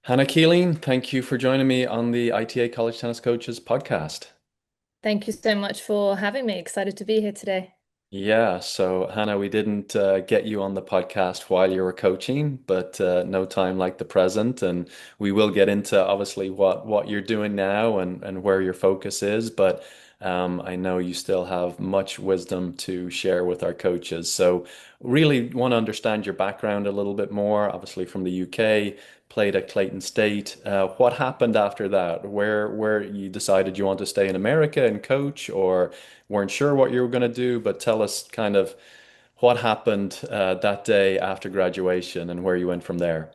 Hannah Keeling, thank you for joining me on the ITA College Tennis Coaches podcast. Thank you so much for having me. Excited to be here today. Yeah, so Hannah, we didn't get you on the podcast while you were coaching, but no time like the present, and we will get into obviously what you're doing now and where your focus is. But I know you still have much wisdom to share with our coaches. So really want to understand your background a little bit more. Obviously from the UK, played at Clayton State. What happened after that? Where you decided you want to stay in America and coach, or weren't sure what you were going to do, but tell us kind of what happened that day after graduation and where you went from there.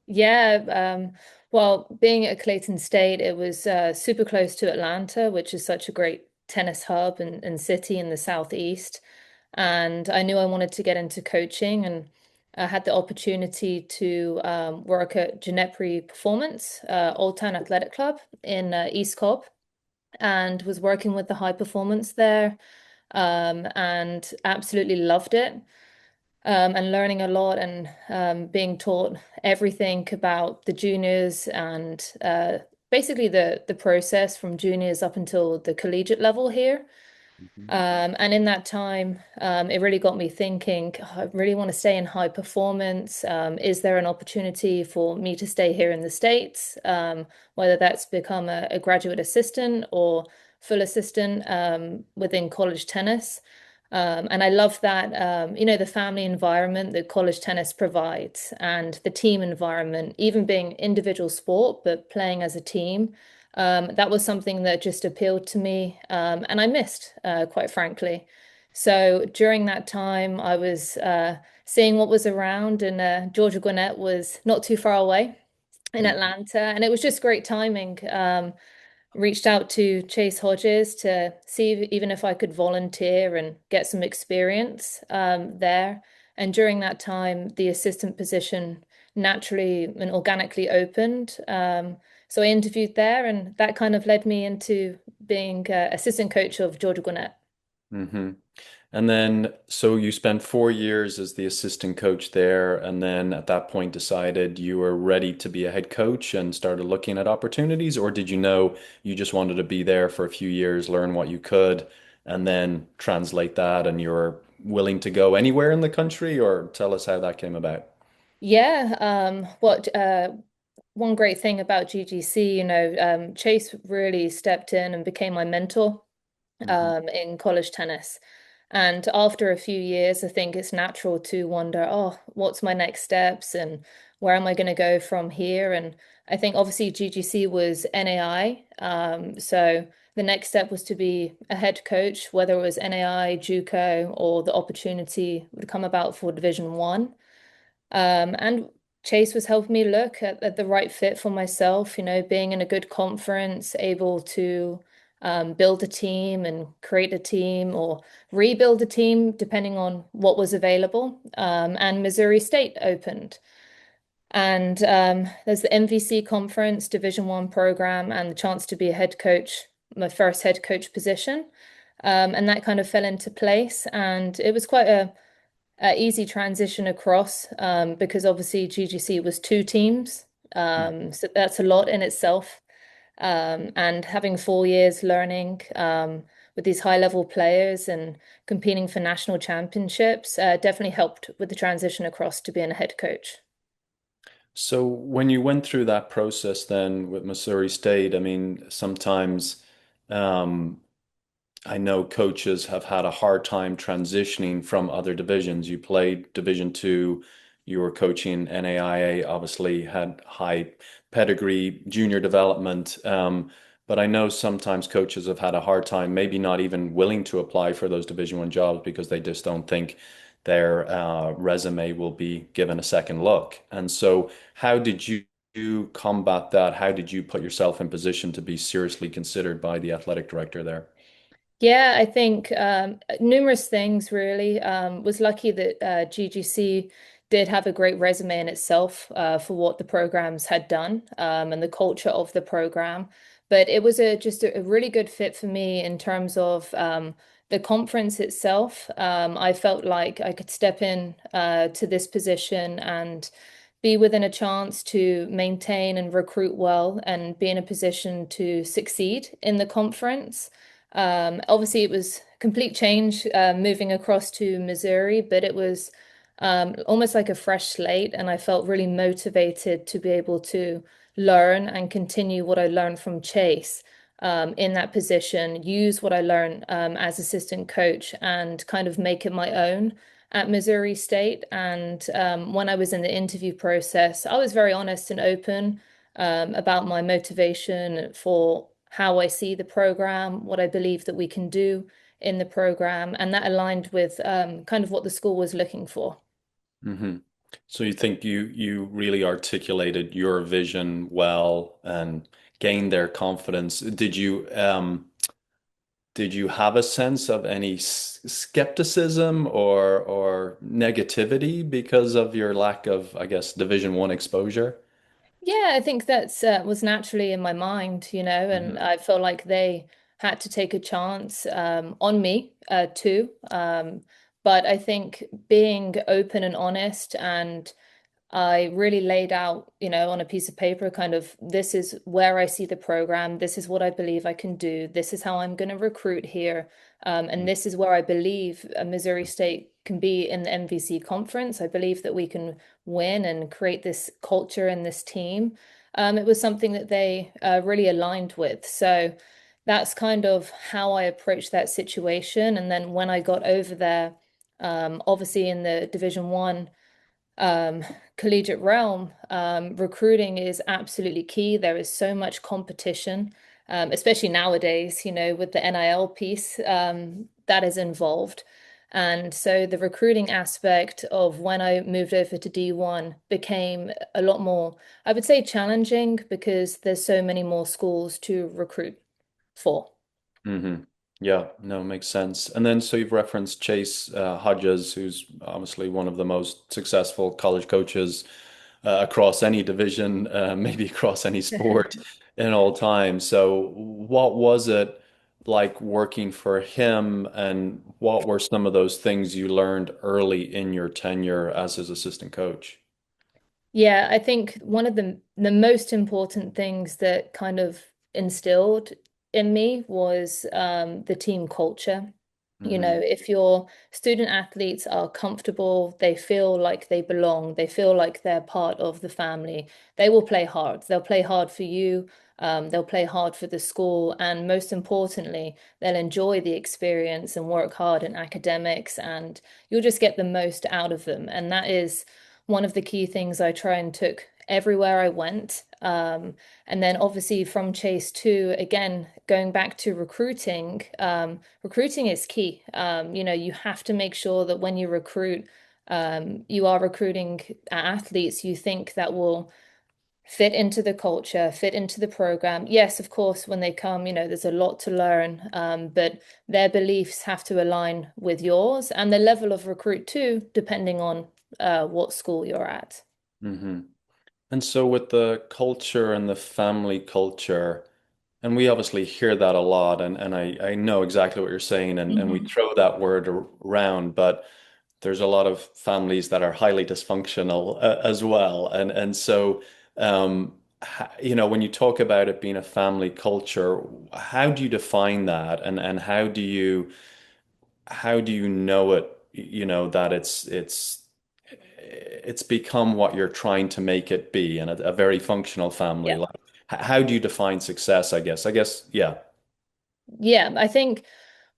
Yeah, well, being at Clayton State, it was super close to Atlanta, which is such a great tennis hub and city in the southeast. And I knew I wanted to get into coaching, and I had the opportunity to work at Ginepri Performance, Old Town Athletic Club in East Cobb, and was working with the high performance there, and absolutely loved it. And learning a lot and being taught everything about the juniors and basically the process from juniors up until the collegiate level here. Mhm. And in that time, it really got me thinking, "Oh, I really want to stay in high performance. Is there an opportunity for me to stay here in the States? Whether that's become a graduate assistant or full assistant within college tennis. And I love that, the family environment that college tennis provides and the team environment, even being individual sport, but playing as a team. That was something that just appealed to me, and I missed, quite frankly. So during that time, I was seeing what was around, and Georgia Gwinnett was not too far away in Mhm. Atlanta, and it was just great timing. Reached out to Chase Hodges to see even if I could volunteer and get some experience there. And during that time, the assistant position naturally and organically opened. So I interviewed there, and that kind of led me into being assistant coach of Georgia Gwinnett. hmm And then, so you spent 4 years as the assistant coach there, and then at that point decided you were ready to be a head coach and started looking at opportunities, or did you know you just wanted to be there for a few years, learn what you could, and then translate that, and you're willing to go anywhere in the country, or tell us how that came about? Yeah, what one great thing about GGC, Chase really stepped in and became my mentor hmm in college tennis. And after a few years, I think it's natural to wonder, oh, what's my next steps and where am I going to go from here? And I think obviously GGC was NAI. So the next step was to be a head coach, whether it was NAI, JUCO, or the opportunity would come about for Division One. And Chase was helping me look at the right fit for myself, being in a good conference, able to build a team and create a team or rebuild a team, depending on what was available. And Missouri State opened. And there's the MVC conference, Division One program, and the chance to be a head coach, my first head coach position. And that kind of fell into place. And it was quite a easy transition across because obviously GGC was two teams. So that's a lot in itself. And having 4 years learning with these high level players and competing for national championships definitely helped with the transition across to being a head coach. So when you went through that process then with Missouri State, I mean, sometimes um, I know coaches have had a hard time transitioning from other divisions. You played Division Two, you were coaching NAIA, obviously had high pedigree, junior development. But I know sometimes coaches have had a hard time, maybe not even willing to apply for those Division One jobs because they just don't think their resume will be given a second look. And so, how did you combat that? How did you put yourself in position to be seriously considered by the athletic director there? Yeah, I think numerous things really. Was lucky that GGC did have a great resume in itself for what the programs had done and the culture of the program. But it was just a really good fit for me in terms of the conference itself. I felt like I could step in to this position and be within a chance to maintain and recruit well and be in a position to succeed in the conference. Obviously, it was complete change moving across to Missouri, but it was almost like a fresh slate, and I felt really motivated to be able to learn and continue what I learned from Chase in that position, use what I learned as assistant coach, and kind of make it my own at Missouri State. And when I was in the interview process, I was very honest and open about my motivation for how I see the program, what I believe that we can do in the program, and that aligned with kind of what the school was looking for. Hmm. So you think you really articulated your vision well and gained their confidence. Did you have a sense of any skepticism or negativity because of your lack of, I guess, Division One exposure? Yeah, I think that's was naturally in my mind, and Hmm. I felt like they had to take a chance on me too. But I think being open and honest, and I really laid out, on a piece of paper, kind of this is where I see the program, this is what I believe I can do, this is how I'm going to recruit here, and this is where I believe Missouri State can be in the MVC conference. I believe that we can win and create this culture and this team. It was something that they really aligned with. So that's kind of how I approached that situation. And then when I got over there, obviously in the Division One um, collegiate realm, recruiting is absolutely key. There is so much competition, especially nowadays, with the NIL piece that is involved. And so the recruiting aspect of when I moved over to D1 became a lot more, I would say, challenging because there's so many more schools to recruit for. Hmm. Yeah, no, makes sense. And then so you've referenced Chase Hodges, who's obviously one of the most successful college coaches across any division, maybe across any sport in all time. So what was it like working for him, and what were some of those things you learned early in your tenure as his assistant coach? Yeah, I think one of the most important things that kind of instilled in me was the team culture. Hmm. If your student athletes are comfortable, they feel like they belong, they feel like they're part of the family, they will play hard. They'll play hard for you, they'll play hard for the school, and most importantly, they'll enjoy the experience and work hard in academics, and you'll just get the most out of them. And that is one of the key things I try and took everywhere I went. And then obviously from Chase 2, again, going back to recruiting, recruiting is key. You have to make sure that when you recruit, you are recruiting athletes you think that will fit into the culture, fit into the program. Yes, of course, when they come, there's a lot to learn, but their beliefs have to align with yours and the level of recruit too, depending on what school you're at. Hmm. And so with the culture and the family culture, and we obviously hear that a lot, and I know exactly what you're saying, and we Mhm. throw that word around, but there's a lot of families that are highly dysfunctional as well. And so, when you talk about it being a family culture, how do you define that? And how do you know it, that it's become what you're trying to make it be, and a very functional family. Yeah. Like, how do you define success, I guess? Yeah. Yeah, I think.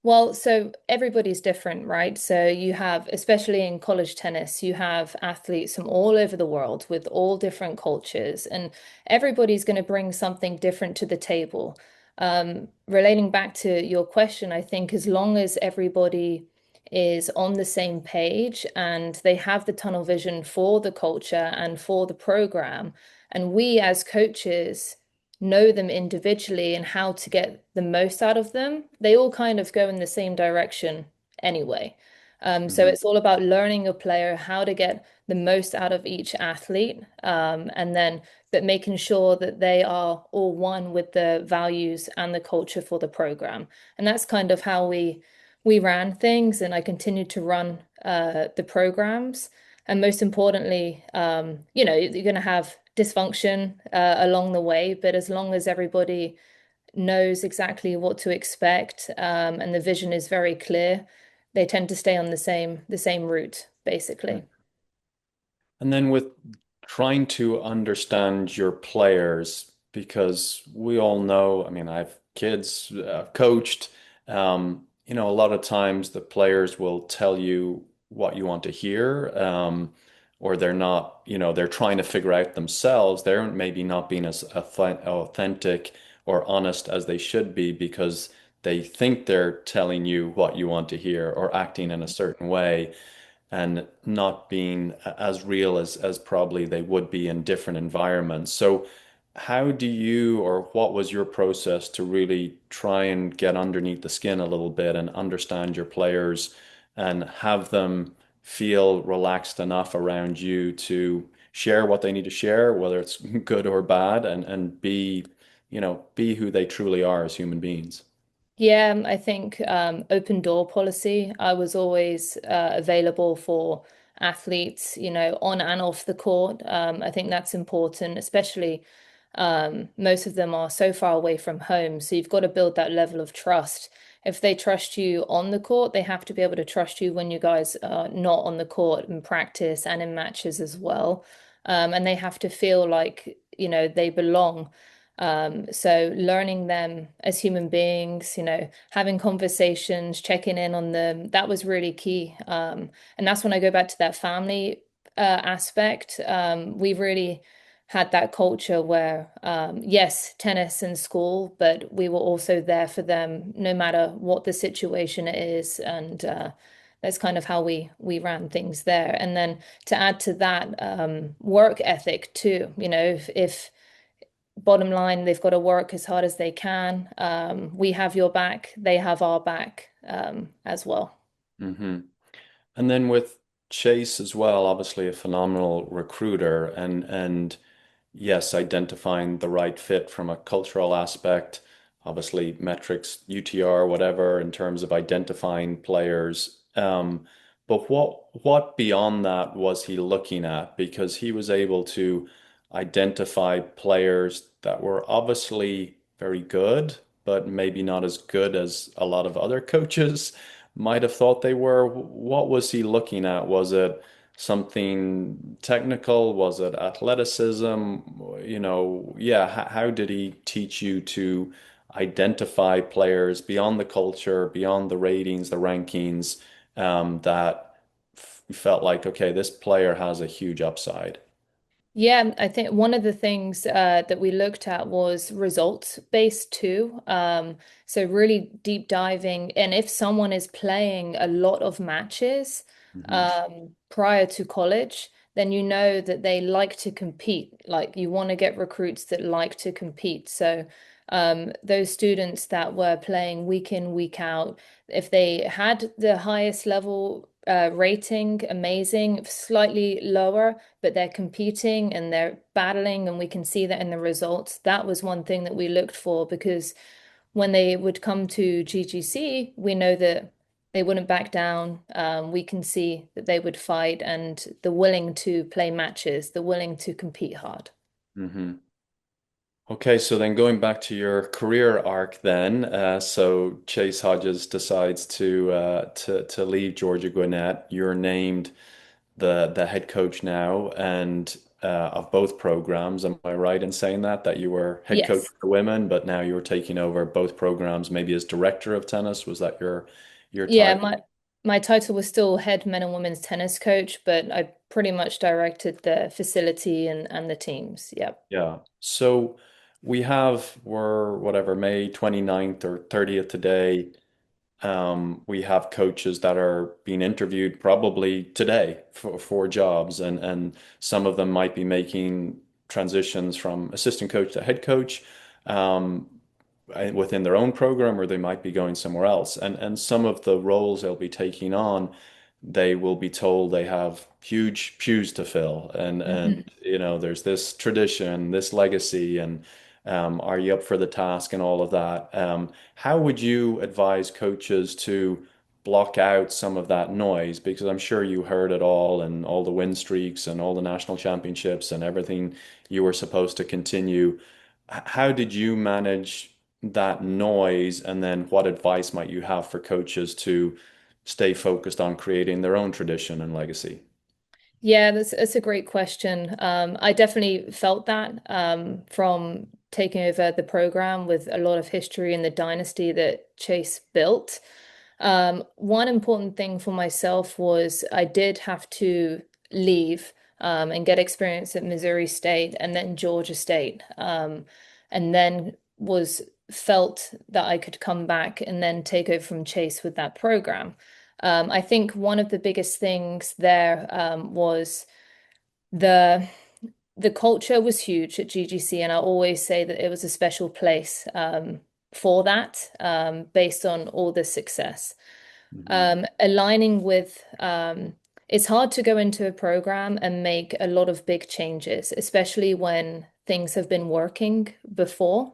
Well, so everybody's different, right? So you have, especially in college tennis, you have athletes from all over the world with all different cultures, and everybody's going to bring something different to the table. Relating back to your question, I think as long as everybody is on the same page and they have the tunnel vision for the culture and for the program, and we as coaches know them individually and how to get the most out of them, they all kind of go in the same direction anyway. So Hmm. it's all about learning a player how to get the most out of each athlete, and then but making sure that they are all one with the values and the culture for the program. And that's kind of how we ran things, and I continued to run the programs. And most importantly, you're going to have dysfunction along the way, but as long as everybody knows exactly what to expect, and the vision is very clear, they tend to stay on the same route, basically. And then with trying to understand your players, because we all know, I mean, I've kids, I've coached, a lot of times the players will tell you what you want to hear, or they're not, they're trying to figure out themselves. They're maybe not being as authentic or honest as they should be because they think they're telling you what you want to hear or acting in a certain way and not being as real as probably they would be in different environments. So how do you, or what was your process to really try and get underneath the skin a little bit and understand your players and have them feel relaxed enough around you to share what they need to share, whether it's good or bad, and be who they truly are as human beings? Yeah, I think open door policy. I was always available for athletes, on and off the court. I think that's important, especially most of them are so far away from home. So you've got to build that level of trust. If they trust you on the court, they have to be able to trust you when you guys are not on the court in practice and in matches as well. And they have to feel like, they belong. So learning them as human beings, having conversations, checking in on them, that was really key. And that's when I go back to that family aspect. We really had that culture where, yes, tennis and school, but we were also there for them no matter what the situation is. And that's kind of how we ran things there. And then to add to that, work ethic too. If bottom line, they've got to work as hard as they can. We have your back, they have our back as well. Hmm. And then with Chase as well, obviously a phenomenal recruiter and yes, identifying the right fit from a cultural aspect, obviously metrics, UTR, whatever, in terms of identifying players. But what beyond that was he looking at? Because he was able to identify players that were obviously very good, but maybe not as good as a lot of other coaches might have thought they were. What was he looking at? Was it something technical? Was it athleticism? Yeah, how did he teach you to identify players beyond the culture, beyond the ratings, the rankings, that felt like, okay, this player has a huge upside? Yeah, I think one of the things that we looked at was results based too. So really deep diving, and if someone is playing a lot of matches Hmm. prior to college, then you know that they like to compete. Like you want to get recruits that like to compete. So those students that were playing week in, week out, if they had the highest level rating, amazing, slightly lower but they're competing and they're battling, and we can see that in the results. That was one thing that we looked for because when they would come to GGC, we know that they wouldn't back down. We can see that they would fight and the willing to play matches, the willing to compete hard. Hmm. Okay, so then going back to your career arc then, so Chase Hodges decides to leave Georgia Gwinnett. You're named the head coach now and of both programs. Am I right in saying that you were head coach Yes. for women, but now you're taking over both programs, maybe as director of tennis? Was that your Yeah, title? my title was still head men and women's tennis coach, but I pretty much directed the facility and the teams. Yep. Yeah. So we're whatever, May 29th or 30th today. We have coaches that are being interviewed probably today for jobs, and some of them might be making transitions from assistant coach to head coach um, within their own program, or they might be going somewhere else. And some of the roles they'll be taking on, they will be told they have huge shoes to fill, and Mhm. there's this tradition, this legacy, and are you up for the task and all of that? How would you advise coaches to block out some of that noise? Because I'm sure you heard it all and all the win streaks and all the national championships and everything you were supposed to continue. How did you manage that noise? And then what advice might you have for coaches to stay focused on creating their own tradition and legacy? Yeah, that's a great question. I definitely felt that from taking over the program with a lot of history in the dynasty that Chase built. One important thing for myself was I did have to leave and get experience at Missouri State and then Georgia State, and then was felt that I could come back and then take over from Chase with that program. I think one of the biggest things there was the the culture was huge at GGC, and I always say that it was a special place for that, based on all the success. Hmm. Aligning with it's hard to go into a program and make a lot of big changes, especially when things have been working before.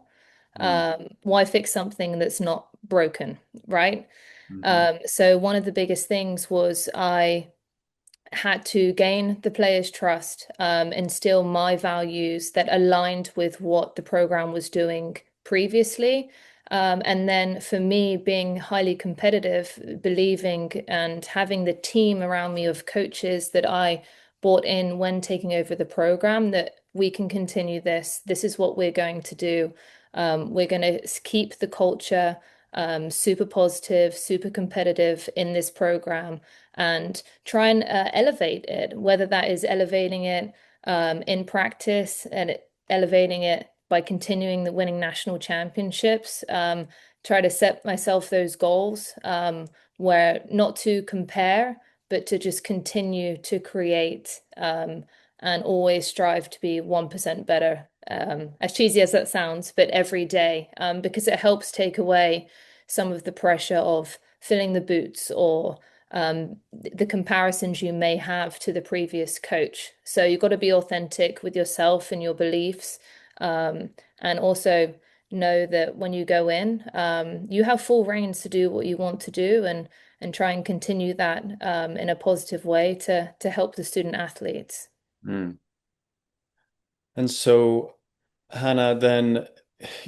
Why fix something that's not broken, right? Hmm. So one of the biggest things was I had to gain the players' trust, instill my values that aligned with what the program was doing previously. And then for me, being highly competitive, believing and having the team around me of coaches that I brought in when taking over the program, that we can continue this. This is what we're going to do. We're going to keep the culture super positive, super competitive in this program and try and elevate it, whether that is elevating it in practice and elevating it by continuing the winning national championships. Try to set myself those goals where not to compare, but to just continue to create and always strive to be 1% better. As cheesy as that sounds, but every day, because it helps take away some of the pressure of filling the boots or the comparisons you may have to the previous coach. So you've got to be authentic with yourself and your beliefs, and also know that when you go in, you have full reins to do what you want to do and try and continue that in a positive way to help the student athletes. Mm. And so, Hannah, then,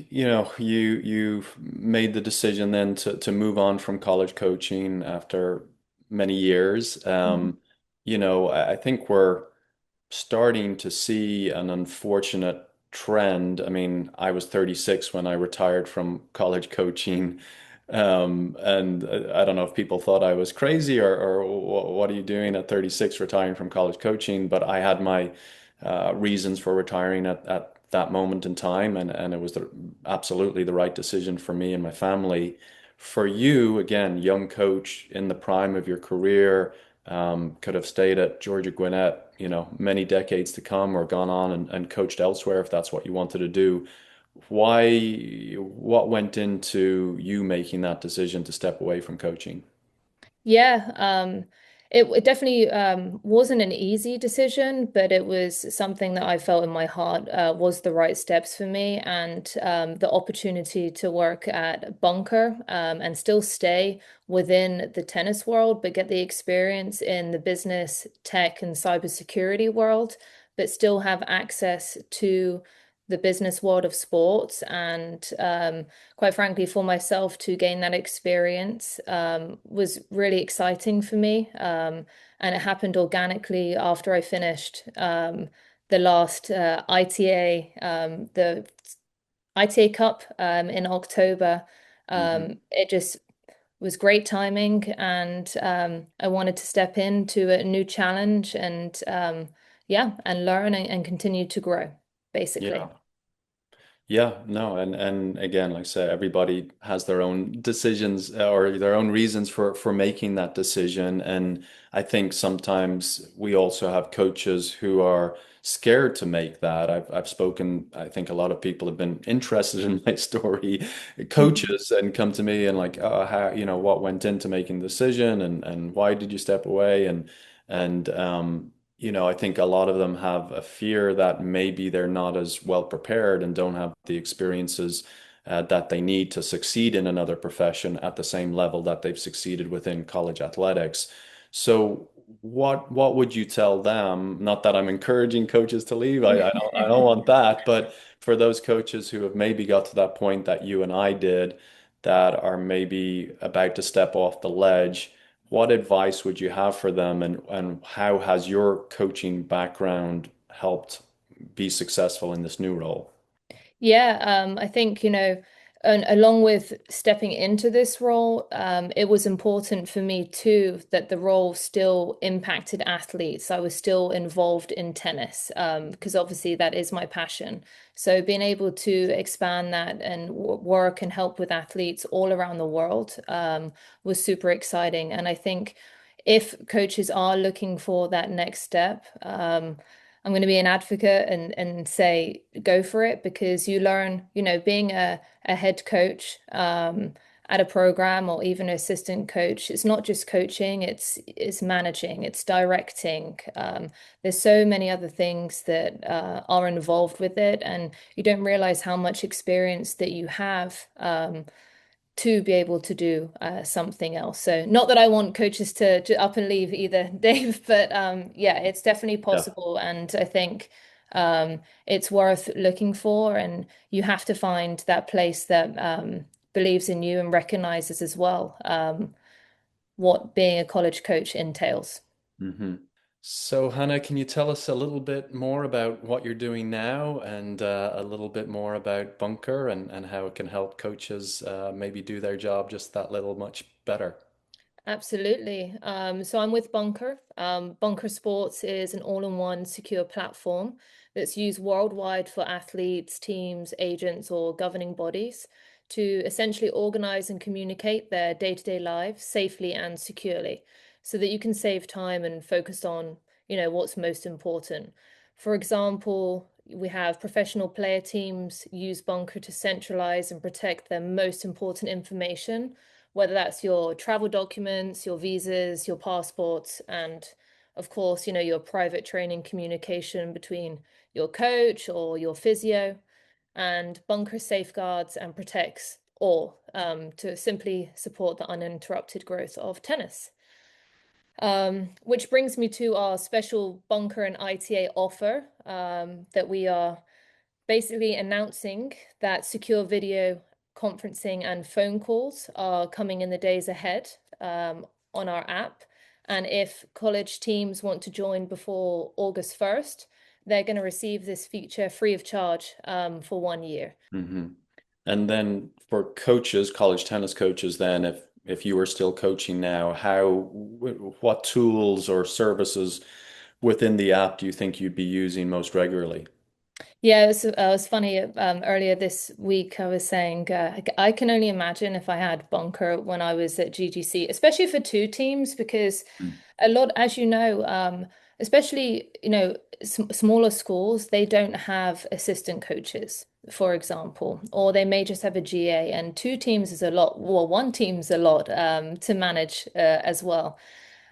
you made the decision then to move on from college coaching after many years. I think we're starting to see an unfortunate trend. I mean, I was 36 when I retired from college coaching. And I don't know if people thought I was crazy or what are you doing at 36 retiring from college coaching? But I had my reasons for retiring at that moment in time, and it was absolutely the right decision for me and my family. For you, again, young coach in the prime of your career, could have stayed at Georgia Gwinnett, many decades to come, or gone on and coached elsewhere if that's what you wanted to do. What went into you making that decision to step away from coaching? Yeah, it definitely wasn't an easy decision, but it was something that I felt in my heart was the right steps for me, and the opportunity to work at BUNKR and still stay within the tennis world, but get the experience in the business, tech, and cybersecurity world, but still have access to the business world of sports and quite frankly, for myself to gain that experience was really exciting for me. And it happened organically after I finished the last ITA, the ITA Cup in October. Hmm. It just was great timing, and I wanted to step into a new challenge and yeah, and learn and continue to grow, basically. Yeah. Yeah, no, and again, like I said, everybody has their own decisions or their own reasons for making that decision. And I think sometimes we also have coaches who are scared to make that. I've spoken, I think a lot of people have been interested in my story, Mhm. coaches, and come to me and like, oh, how, what went into making the decision and why did you step away? And I think a lot of them have a fear that maybe they're not as well prepared and don't have the experiences that they need to succeed in another profession at the same level that they've succeeded within college athletics. So what would you tell them? Not that I'm encouraging coaches to leave. I don't want that, but for those coaches who have maybe got to that point that you and I did, that are maybe about to step off the ledge, what advice would you have for them, and how has your coaching background helped be successful in this new role? Yeah, I think, and along with stepping into this role, it was important for me too that the role still impacted athletes. I was still involved in tennis, because obviously that is my passion. So being able to expand that and work and help with athletes all around the world, was super exciting. And I think if coaches are looking for that next step, I'm going to be an advocate and say go for it because you learn, being a head coach at a program or even an assistant coach, it's not just coaching, it's managing, it's directing. There's so many other things that are involved with it, and you don't realize how much experience that you have. To be able to do something else. So not that I want coaches to up and leave either, Dave, but yeah, it's definitely Yeah. possible. And I think it's worth looking for. And you have to find that place that believes in you and recognizes as well what being a college coach entails. hmm So, Hannah, can you tell us a little bit more about what you're doing now and a little bit more about Bunker and how it can help coaches maybe do their job just that little much better? Absolutely. So I'm with BUNKR. BUNKR Sports is an all-in-one secure platform that's used worldwide for athletes, teams, agents, or governing bodies to essentially organize and communicate their day-to-day lives safely and securely so that you can save time and focus on, what's most important. For example, we have professional player teams use BUNKR to centralize and protect their most important information, whether that's your travel documents, your visas, your passports, and of course, your private training communication between your coach or your physio. And BUNKR safeguards and protects all to simply support the uninterrupted growth of tennis. Which brings me to our special BUNKR and ITA offer that we are basically announcing that secure video conferencing and phone calls are coming in the days ahead on our app. And if college teams want to join before August 1st, they're going to receive this feature free of charge for 1 year. hmm And then for coaches, college tennis coaches, then if you were still coaching now, what tools or services within the app do you think you'd be using most regularly? Yeah, it was funny. Earlier this week, I was saying I can only imagine if I had bunker when I was at GGC, especially for two teams, because a lot, as you know, especially smaller schools, they don't have assistant coaches, for example, or they may just have a GA, and two teams is a lot. Well, one team's a lot to manage as well.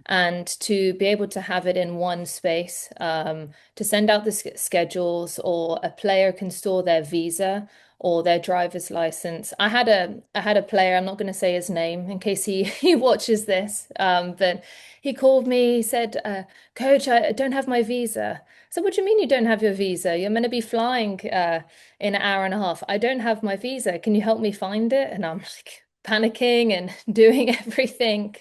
And to be able to have it in one space, to send out the schedules, or a player can store their visa or their driver's license. I had a player, I'm not going to say his name in case he he watches this, but he called me, he said, Coach, I don't have my visa. So what do you mean you don't have your visa? You're meant to be flying in an hour and a half. I don't have my visa. Can you help me find it? And I'm like panicking and doing everything.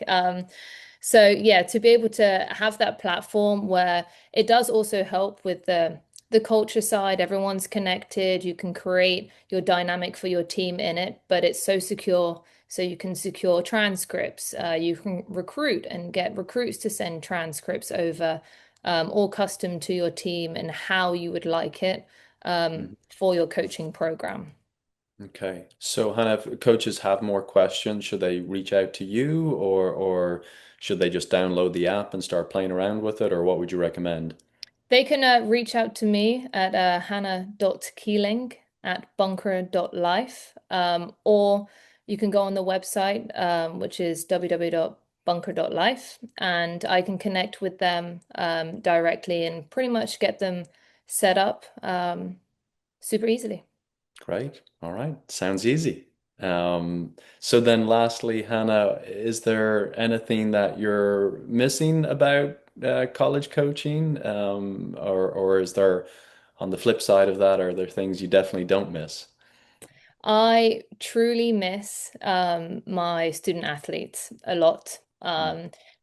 So yeah, to be able to have that platform where it does also help with the culture side, everyone's connected, you can create your dynamic for your team in it, but it's so secure. So you can secure transcripts, you can recruit and get recruits to send transcripts over, all custom to your team and how you would like it for your coaching program. Okay. So, Hannah, if coaches have more questions, should they reach out to you or should they just download the app and start playing around with it, or what would you recommend? They can reach out to me at hannah.keeling at bunker.life, or you can go on the website, which is www.bunker.life, and I can connect with them directly and pretty much get them set up super easily. Great. All right. Sounds easy. So then lastly, Hannah, is there anything that you're missing about college coaching? Or is there, on the flip side of that, are there things you definitely don't miss? I truly miss my student athletes a lot.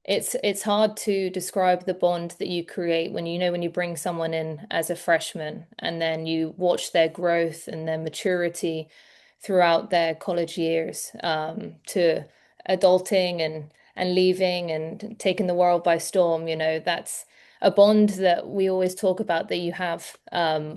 It's hard to describe the bond that you create when when you bring someone in as a freshman and then you watch their growth and their maturity throughout their college years to adulting and leaving and taking the world by storm. That's a bond that we always talk about that you have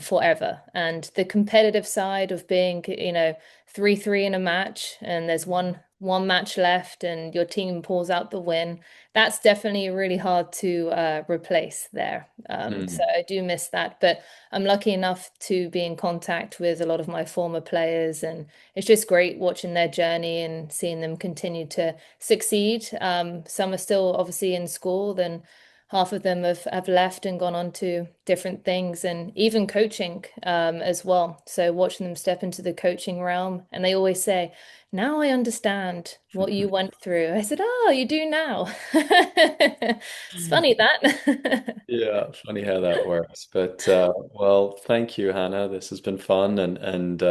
forever. And the competitive side of being, 3-3 in a match and there's one match left and your team pulls out the win. That's definitely really hard to replace there. So Mm. I do miss that, but I'm lucky enough to be in contact with a lot of my former players, and it's just great watching their journey and seeing them continue to succeed. Some are still obviously in school, then half of them have left and gone on to different things and even coaching as well. So watching them step into the coaching realm, and they always say, now I understand what you went through. I said, oh, you do now. It's funny that. Yeah, funny how that works. But well, thank you, Hannah. This has been fun, and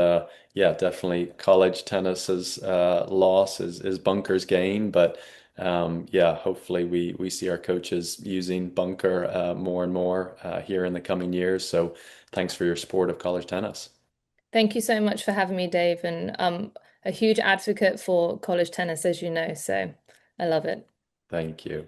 yeah, definitely college tennis's loss is bunker's gain. But yeah, hopefully we see our coaches using bunker more and more here in the coming years. So thanks for your support of college tennis. Thank you so much for having me, Dave. And I'm a huge advocate for college tennis, as you know, so I love it. Thank you.